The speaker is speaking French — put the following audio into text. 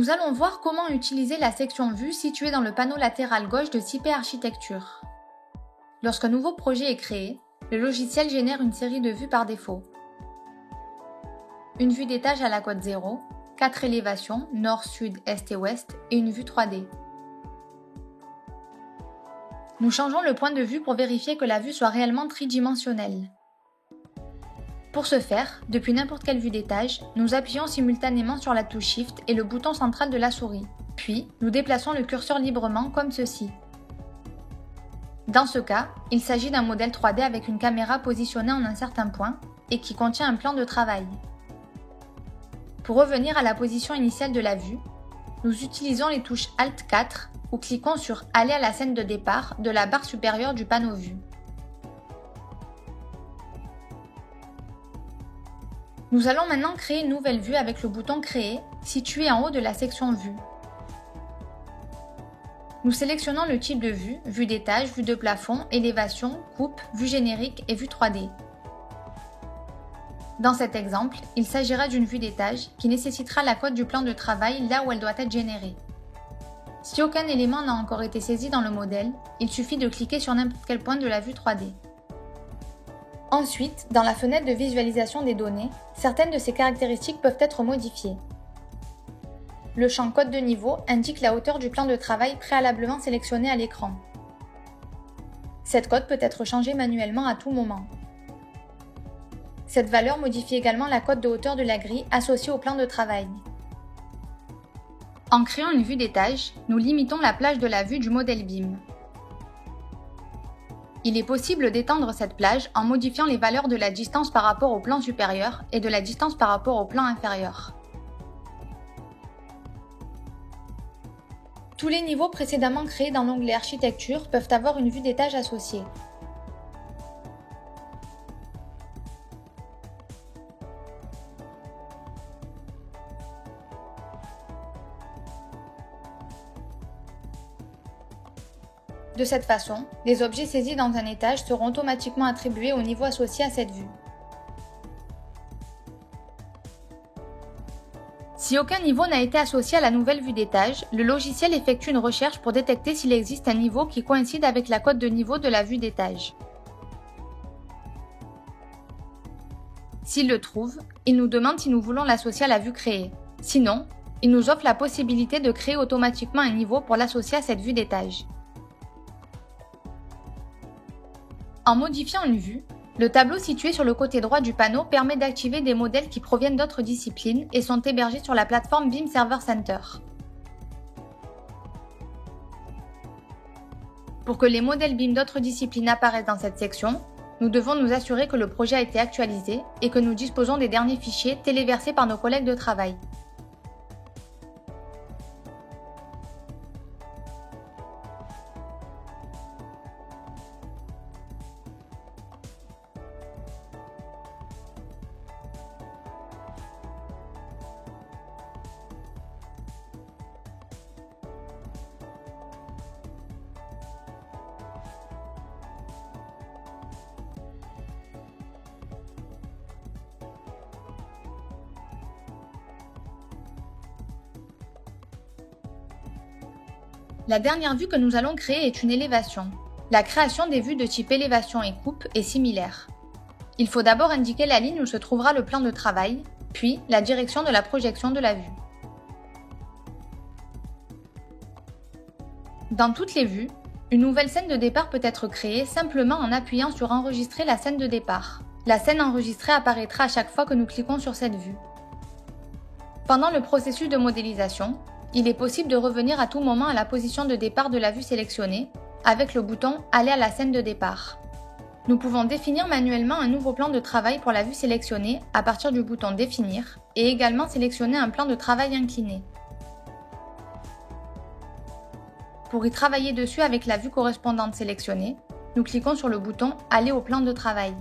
Nous allons voir comment utiliser la section Vue située dans le panneau latéral gauche de CP Architecture. Lorsqu'un nouveau projet est créé, le logiciel génère une série de vues par défaut. Une vue d'étage à la cote 0, 4 élévations, nord, sud, est et ouest, et une vue 3D. Nous changeons le point de vue pour vérifier que la vue soit réellement tridimensionnelle. Pour ce faire, depuis n'importe quelle vue d'étage, nous appuyons simultanément sur la touche Shift et le bouton central de la souris. Puis, nous déplaçons le curseur librement comme ceci. Dans ce cas, il s'agit d'un modèle 3D avec une caméra positionnée en un certain point et qui contient un plan de travail. Pour revenir à la position initiale de la vue, nous utilisons les touches Alt 4 ou cliquons sur Aller à la scène de départ de la barre supérieure du panneau Vue. Nous allons maintenant créer une nouvelle vue avec le bouton Créer, situé en haut de la section Vue. Nous sélectionnons le type de vue, vue d'étage, vue de plafond, élévation, coupe, vue générique et vue 3D. Dans cet exemple, il s'agira d'une vue d'étage qui nécessitera la cote du plan de travail là où elle doit être générée. Si aucun élément n'a encore été saisi dans le modèle, il suffit de cliquer sur n'importe quel point de la vue 3D. Ensuite, dans la fenêtre de visualisation des données, certaines de ces caractéristiques peuvent être modifiées. Le champ code de niveau indique la hauteur du plan de travail préalablement sélectionné à l'écran. Cette cote peut être changée manuellement à tout moment. Cette valeur modifie également la cote de hauteur de la grille associée au plan de travail. En créant une vue d'étage, nous limitons la plage de la vue du modèle BIM. Il est possible d'étendre cette plage en modifiant les valeurs de la distance par rapport au plan supérieur et de la distance par rapport au plan inférieur. Tous les niveaux précédemment créés dans l'onglet Architecture peuvent avoir une vue d'étage associée. De cette façon, les objets saisis dans un étage seront automatiquement attribués au niveau associé à cette vue. Si aucun niveau n'a été associé à la nouvelle vue d'étage, le logiciel effectue une recherche pour détecter s'il existe un niveau qui coïncide avec la cote de niveau de la vue d'étage. S'il le trouve, il nous demande si nous voulons l'associer à la vue créée. Sinon, il nous offre la possibilité de créer automatiquement un niveau pour l'associer à cette vue d'étage. En modifiant une vue, le tableau situé sur le côté droit du panneau permet d'activer des modèles qui proviennent d'autres disciplines et sont hébergés sur la plateforme BIM Server Center. Pour que les modèles BIM d'autres disciplines apparaissent dans cette section, nous devons nous assurer que le projet a été actualisé et que nous disposons des derniers fichiers téléversés par nos collègues de travail. La dernière vue que nous allons créer est une élévation. La création des vues de type élévation et coupe est similaire. Il faut d'abord indiquer la ligne où se trouvera le plan de travail, puis la direction de la projection de la vue. Dans toutes les vues, une nouvelle scène de départ peut être créée simplement en appuyant sur Enregistrer la scène de départ. La scène enregistrée apparaîtra à chaque fois que nous cliquons sur cette vue. Pendant le processus de modélisation, il est possible de revenir à tout moment à la position de départ de la vue sélectionnée avec le bouton Aller à la scène de départ. Nous pouvons définir manuellement un nouveau plan de travail pour la vue sélectionnée à partir du bouton Définir et également sélectionner un plan de travail incliné. Pour y travailler dessus avec la vue correspondante sélectionnée, nous cliquons sur le bouton Aller au plan de travail.